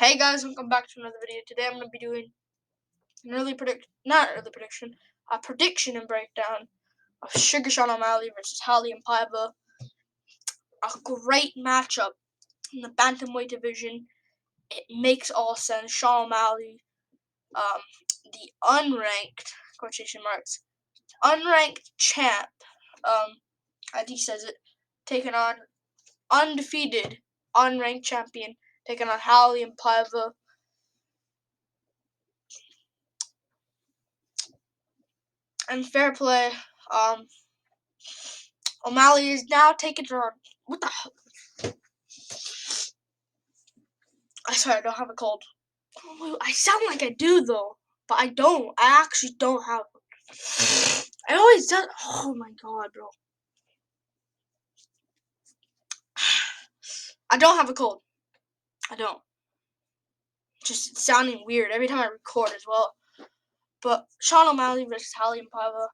Hey guys, welcome back to another video. Today I'm going to be doing a prediction and breakdown of Sugar Sean O'Malley versus Raulian Paiva. A great matchup in the bantamweight division. It makes all sense. Sean O'Malley, the unranked champ, as he says it, taking on undefeated, unranked champion, taking on Raulian Paiva. And fair play. O'Malley is now taking on what the hell? I swear I don't have a cold. I sound like I do though, but I don't. I actually don't have one. I always do. Oh my god, bro. I don't have a cold. I don't. Just it's sounding weird every time I record as well. But Sean O'Malley versus Raulian Paiva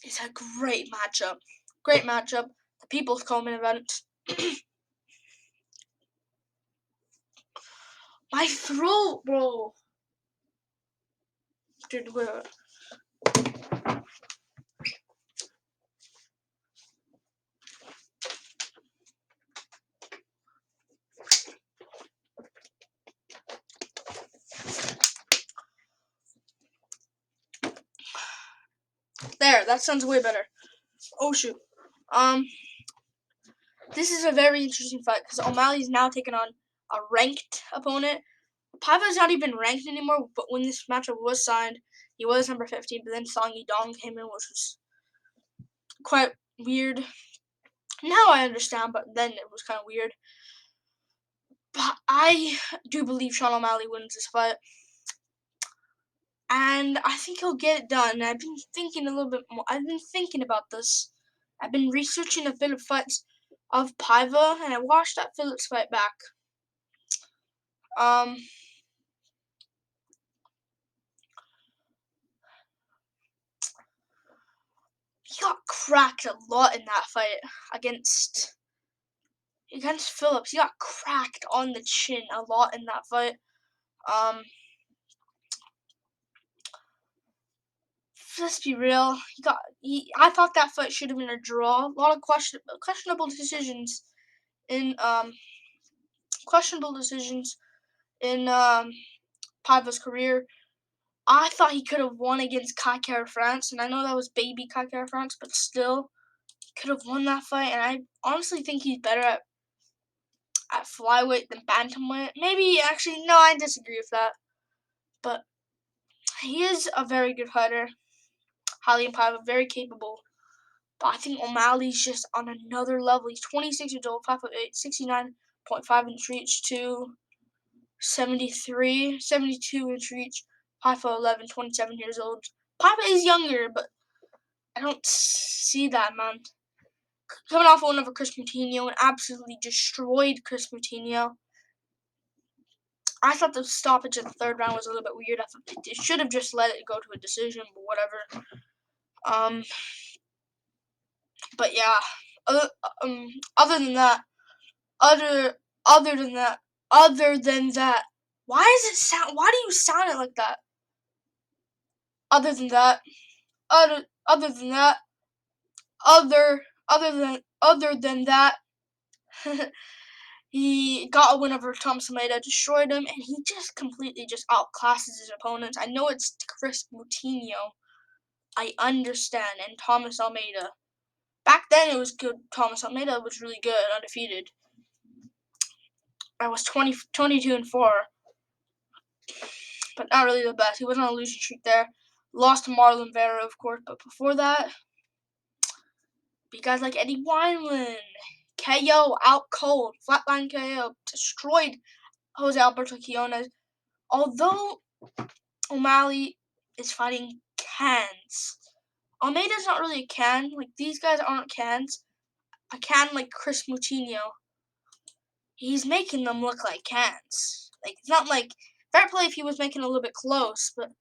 is a great matchup. Great matchup. The People's Co-main event. My throat, bro. Dude, wait. There, that sounds way better. Oh shoot. This is a very interesting fight because O'Malley's now taking on a ranked opponent. Paiva's not even ranked anymore, but when this matchup was signed, he was number 15, but then Song Yidong came in, which was quite weird. Now I understand, but then it was kind of weird. But I do believe Sean O'Malley wins this fight. And I think he'll get it done. I've been thinking a little bit more. I've been thinking about this. I've been researching the Phillips fights of Paiva, and I watched that Phillips fight back. He got cracked a lot in that fight against Phillips. He got cracked on the chin a lot in that fight. Let's be real. I thought that fight should have been a draw. A lot of questionable decisions in Paiva's career. I thought he could have won against Kai France, and I know that was baby Kai France, but still could have won that fight. And I honestly think he's better at flyweight than bantamweight. Maybe actually no, I disagree with that. But he is a very good fighter. Raulian Paiva, very capable. But I think O'Malley's just on another level. He's 26 years old, 5'8", 69.5 inch reach to 72 inch reach, 5'11", 27 years old. Paiva is younger, but I don't see that, man. Coming off a win over Chris Moutinho and absolutely destroyed Chris Moutinho. I thought the stoppage in the third round was a little bit weird. I thought they should have just let it go to a decision, but whatever. But yeah, other than that, why does it sound? Why do you sound it like that? Other than that, he got a win over Thomas Almeida, destroyed him, and he just completely just outclasses his opponents. I know it's Chris Moutinho. I understand, and Thomas Almeida. Back then it was good. Thomas Almeida was really good, undefeated. I was 22-4. But not really the best. He was on a losing streak there. Lost to Marlon Vera, of course, but before that, beat guys like Eddie Wineland, KO, out cold, flatline KO, destroyed Jose Alberto Quinones. Although O'Malley is fighting cans, Almeida's not really a can. Like, these guys aren't cans. A can like Chris Moutinho, he's making them look like cans. Like, it's not like fair play if he was making it a little bit close, but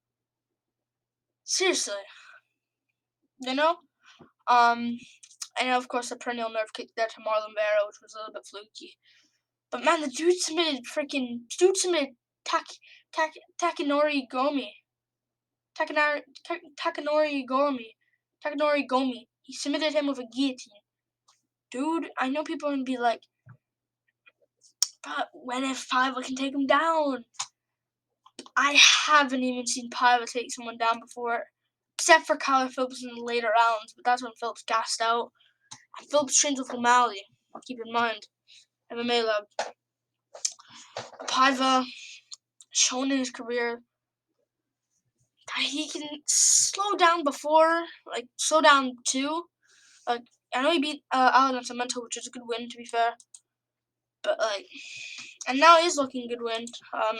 seriously, you know? And of course the perennial nerve kick there to Marlon Vera, which was a little bit fluky. But man, the dude submitted Takanori Gomi. Takanori Gomi. He submitted him with a guillotine. Dude, I know people are gonna be like, but when if Paiva can take him down? I haven't even seen Paiva take someone down before, except for Kyler Phillips in the later rounds, but that's when Phillips gassed out. And Phillips trains with O'Malley, keep in mind. MMA Lab. Paiva, shown in his career that he can slow down slow down too. Like, I know he beat Alan Nascimento, which is a good win, to be fair. But, and now he is looking good win.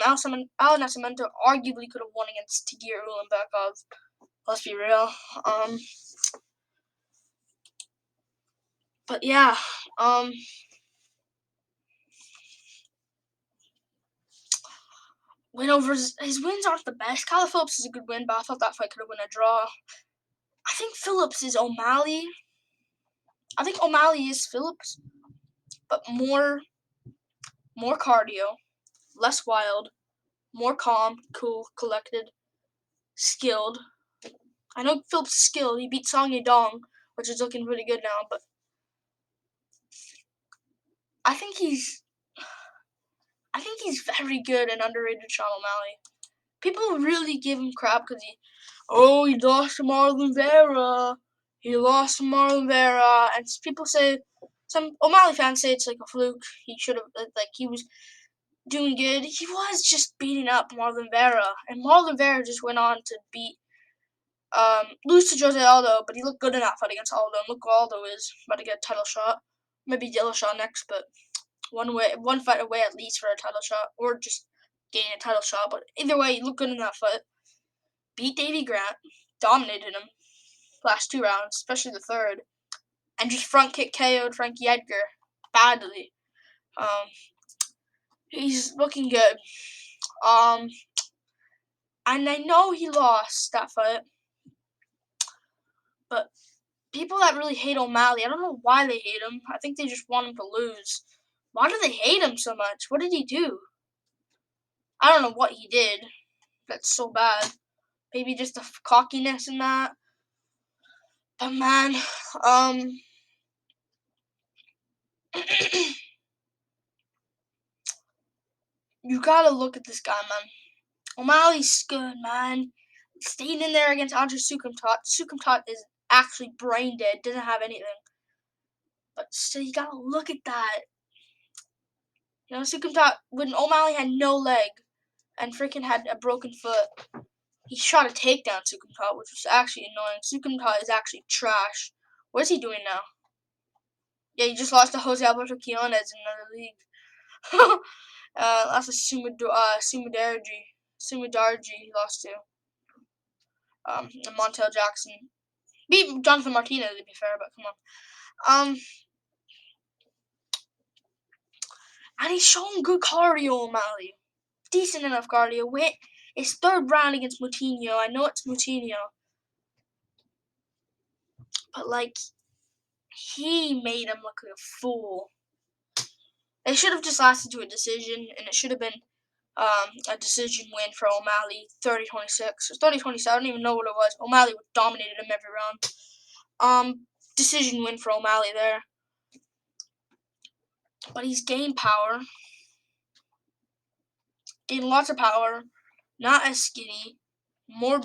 Alan Nascimento arguably could have won against Tagir Ulanbekov. Let's be real. But yeah, his wins aren't the best. Kyler Phillips is a good win, but I thought that fight could have been a draw. I think Phillips is O'Malley. I think O'Malley is Phillips, but more cardio, less wild, more calm, cool, collected, skilled. I know Phillips is skilled. He beat Song Yadong, which is looking pretty good now, but I think he's very good and underrated, Sean O'Malley. People really give him crap because he lost to Marlon Vera. He lost to Marlon Vera, and people say, some O'Malley fans say it's like a fluke. He should have, he was doing good. He was just beating up Marlon Vera, and Marlon Vera just went on to lose to Jose Aldo, but he looked good in that fight against Aldo. And look who Aldo is, about to get a title shot. Maybe Dillashaw next, but one fight away at least for a title shot, or just getting a title shot. But either way, he looked good in that fight. Beat Davy Grant, dominated him last 2 rounds, especially the third, and just front kick KO'd Frankie Edgar badly. He's looking good. And I know he lost that fight, but people that really hate O'Malley, I don't know why they hate him. I think they just want him to lose. Why do they hate him so much? What did he do? I don't know what he did. That's so bad. Maybe just the cockiness in that. But man, you gotta look at this guy, man. O'Malley's good, man. Staying in there against Andre Sukumtot. Sukumtot is actually brain dead, doesn't have anything. But still, you gotta look at that. You know, Sukumtot, when O'Malley had no leg and freaking had a broken foot, he shot a takedown Sukumtot, which was actually annoying. Sukumtot is actually trash. What is he doing now? Yeah, he just lost to Jose Alberto Quinones in another league. Lost to Sumidarji he lost to. And Montel Jackson. Beat Jonathan Martinez, to be fair, but come on. And he's showing good cardio, O'Malley. Decent enough cardio. Wait, his third round against Moutinho. I know it's Moutinho. But, he made him look like a fool. It should have just lasted to a decision, and it should have been a decision win for O'Malley, 30-26. Or 30-27, I don't even know what it was. O'Malley dominated him every round. Decision win for O'Malley there. But he's gained power. Gained lots of power. Not as skinny. More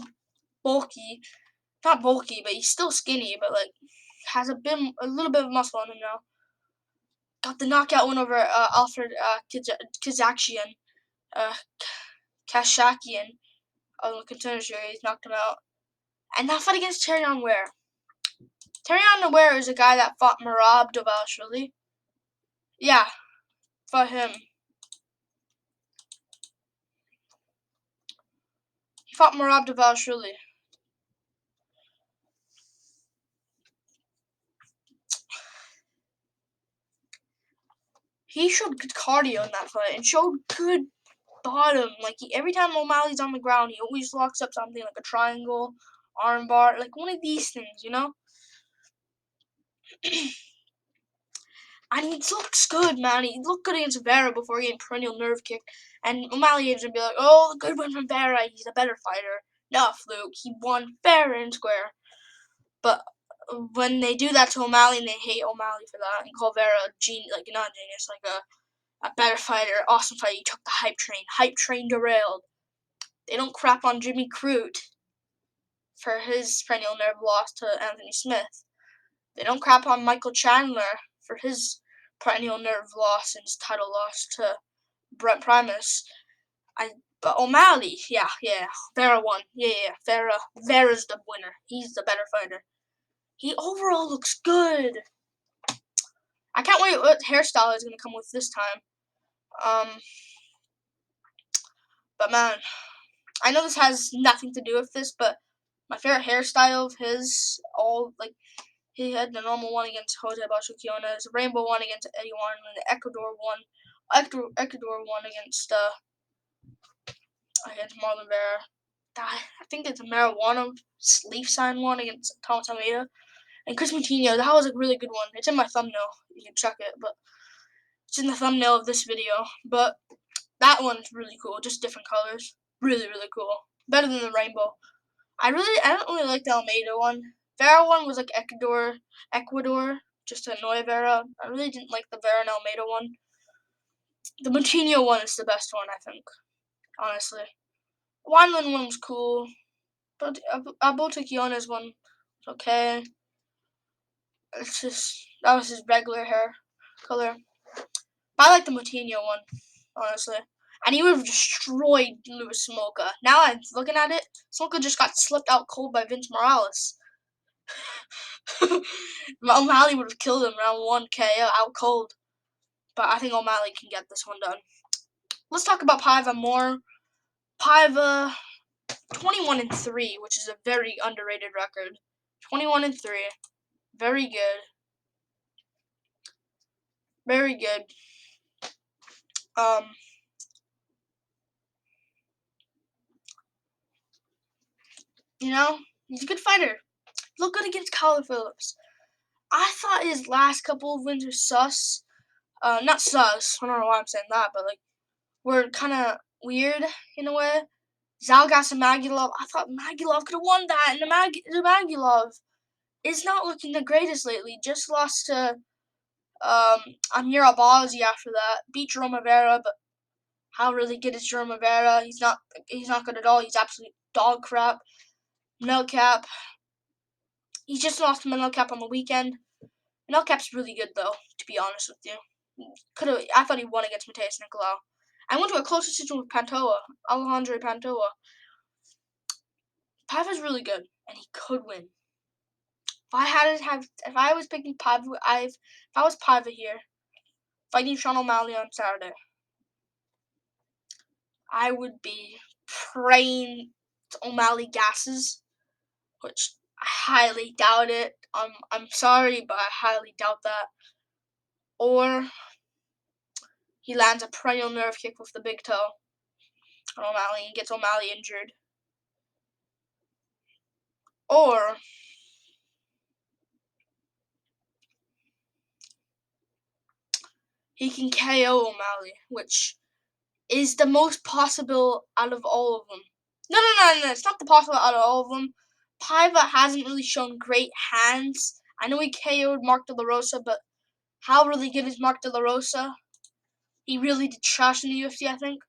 bulky. Not bulky, but he's still skinny, but, has a little bit of muscle on him now. Got the knockout win over Alfred Kazakshian. Kashakian on the contender series, knocked him out. And that fight against Terrion Ware. Terrion Ware is a guy that fought Merab Dvalishvili. Yeah, fought him. He fought Merab Dvalishvili. He showed good cardio in that fight and showed good bottom. Every time O'Malley's on the ground, he always locks up something like a triangle, armbar, one of these things, you know? And he looks good, man. He looked good against Vera before getting perennial nerve kicked. And O'Malley is going to be like, oh, good win from Vera. He's a better fighter. No, fluke. He won fair and square. But when they do that to O'Malley and they hate O'Malley for that and call Vera a genius, like not a genius, like a better fighter, awesome fighter, he took the hype train. Hype train derailed. They don't crap on Jimmy Crute for his perennial nerve loss to Anthony Smith. They don't crap on Michael Chandler for his perennial nerve loss and his title loss to Brent Primus. But O'Malley, yeah, Vera won. Yeah, Vera's the winner. He's the better fighter. He overall looks good. I can't wait what hairstyle he's gonna come with this time. But man, I know this has nothing to do with this, but my favorite hairstyle of his, he had the normal one against Jose Balchuquiones, the rainbow one against Eddie Warren, and the Ecuador one against Marlon Vera. I think it's a marijuana leaf sign one against Thomas Almeida. And Chris Moutinho, that was a really good one. It's in my thumbnail. You can check it, but it's in the thumbnail of this video. But that one's really cool, just different colors. Really, really cool. Better than the rainbow. I don't really like the Almeida one. Vera one was like Ecuador, just to annoy Vera. I really didn't like the Vera and Almeida one. The Moutinho one is the best one, I think. Honestly. Wineland one was cool. But Balchuquiones one was okay. It's just, that was his regular hair color. I like the Moutinho one, honestly. And he would have destroyed Luis Smolka. Now I'm looking at it, Smolka just got slipped out cold by Vince Morales. O'Malley would have killed him round 1 KO out cold. But I think O'Malley can get this one done. Let's talk about Paiva more. Paiva 21-3, which is a very underrated record. 21-3. Very good. Very good. You know, he's a good fighter. Look good against Kyler Phillips. I thought his last couple of wins were sus. Not sus. I don't know why I'm saying that, but like were kind of weird in a way. Zalgas and Magulov. I thought Magulov could have won that, and the Magulov is not looking the greatest lately. Just lost to Amir Albazi after that. Beat Jerome Rivera, but how really good is Jerome Rivera? He's not good at all. He's absolute dog crap. Melcap. He just lost to Melcap on the weekend. Melcap's really good though, to be honest with you. I thought he won against Mateus Nicolau. I went to a close decision with Alejandro Pantoja. Paiva's really good, and he could win. If I was picking Paiva, if I was Paiva here, fighting Sean O'Malley on Saturday, I would be praying O'Malley gasses, which I highly doubt it. I'm sorry, but I highly doubt that. Or he lands a perennial nerve kick with the big toe on O'Malley and gets O'Malley injured. Or he can KO O'Malley, which is the most possible out of all of them. No, it's not the possible out of all of them. Paiva hasn't really shown great hands. I know he KO'd Mark De La Rosa, but how really good is Mark De La Rosa? He really did trash in the UFC, I think.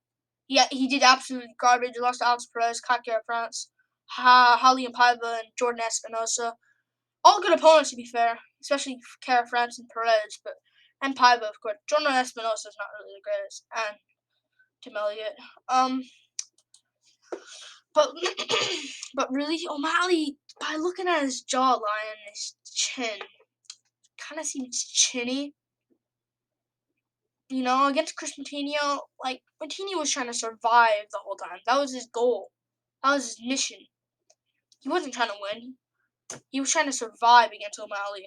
Yeah, he did absolutely garbage. He lost to Alex Perez, Kakira France, Raulian Paiva, and Jordan Espinosa. All good opponents, to be fair, especially Kara France and Perez, and Paiva, of course. Jordan Espinosa is not really the greatest, and Tim Elliott. But really, O'Malley, by looking at his jawline and his chin, kind of seems chinny. You know, against Chris Moutinho, like, Moutinho was trying to survive the whole time. That was his goal. That was his mission. He wasn't trying to win. He was trying to survive against O'Malley,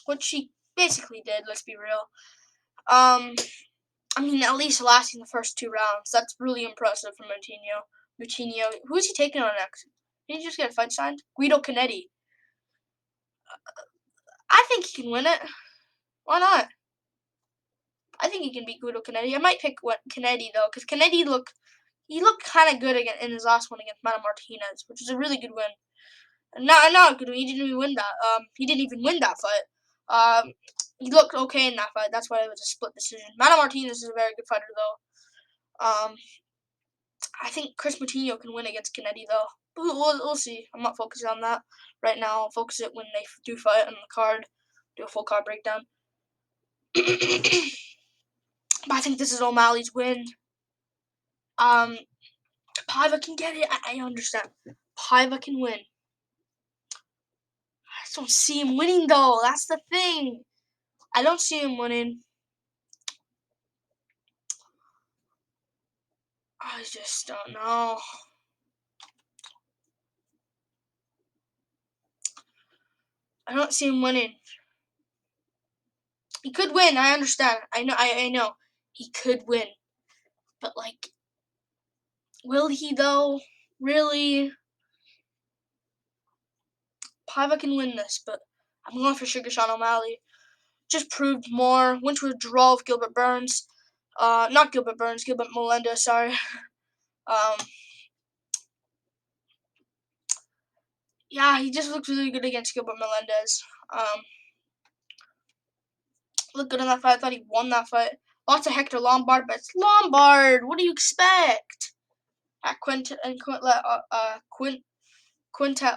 which he basically did, let's be real. I mean, at least lasting the first 2 rounds. That's really impressive from Moutinho. Who is he taking on next? Did he just get a fight signed? Guido Canetti. I think he can win it. Why not? I think he can beat Guido Canetti. I might pick Canetti though, because Canetti looked kind of good again in his last one against Mana Martinez, which is a really good win. And not a good win. He didn't even win that. He didn't even win that fight. He looked okay in that fight. That's why it was a split decision. Mana Martinez is a very good fighter though. I think Chris Moutinho can win against Canetti though. We'll see. I'm not focusing on that right now. I'll focus it when they do fight on the card. Do a full card breakdown. But I think this is O'Malley's win. Paiva can get it. I understand. Paiva can win. I just don't see him winning though. That's the thing. I don't see him winning. I just don't know. I don't see him winning. He could win. I understand. I know. He could win. But, like, will he, though? Really? Paiva can win this, but I'm going for Sugar Sean O'Malley. Just proved more. Went to a draw with Gilbert Burns. Not Gilbert Burns. Gilbert Melendez, sorry. Yeah, he just looked really good against Gilbert Melendez. Looked good in that fight. I thought he won that fight. Lots of Hector Lombard, but it's Lombard. What do you expect? At Quintet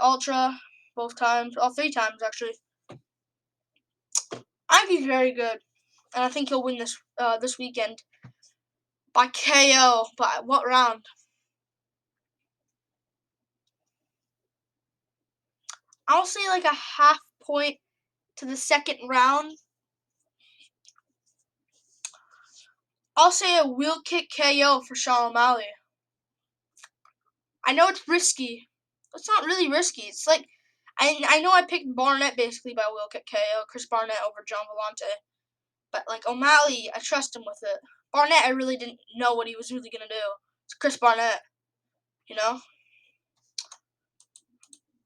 Ultra, both times, all 3 times actually. I think he's very good, and I think he'll win this weekend by KO. But what round? I'll say like a half point to the second round. I'll say a wheel kick KO for Sean O'Malley. I know it's risky. It's not really risky. It's like I know I picked Barnett basically by wheel kick KO, Chris Barnett over John Vellante. But like O'Malley, I trust him with it. Barnett, I really didn't know what he was really gonna do. It's Chris Barnett, you know.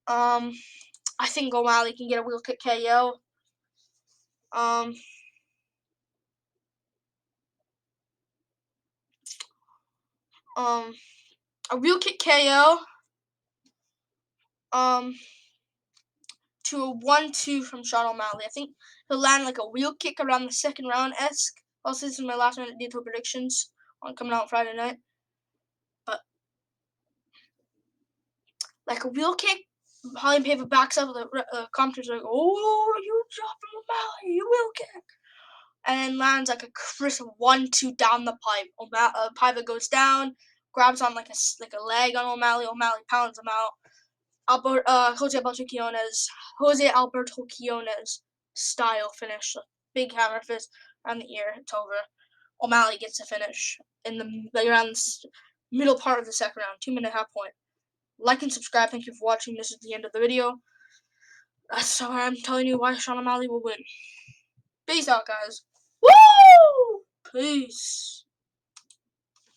I think O'Malley can get a wheel kick KO. A wheel kick KO. To a 1-2 from Sean O'Malley. I think he'll land like a wheel kick around the second round-esque. Also, this is my last minute detail predictions on coming out Friday night. But like a wheel kick, Raulian Paiva backs up. The commentators are like, "Oh, you dropped O'Malley, you wheel kick," and then lands like a crisp 1-2 down the pipe. Paiva goes down, grabs on like a leg on O'Malley. O'Malley pounds him out. Jose Alberto Quinones style finish. Big hammer fist around the ear. It's over. O'Malley gets a finish in around the middle part of the second round. 2-minute half point. Like and subscribe. Thank you for watching. This is the end of the video. That's why I'm telling you why Sean O'Malley will win. Peace out, guys. Woo! Peace.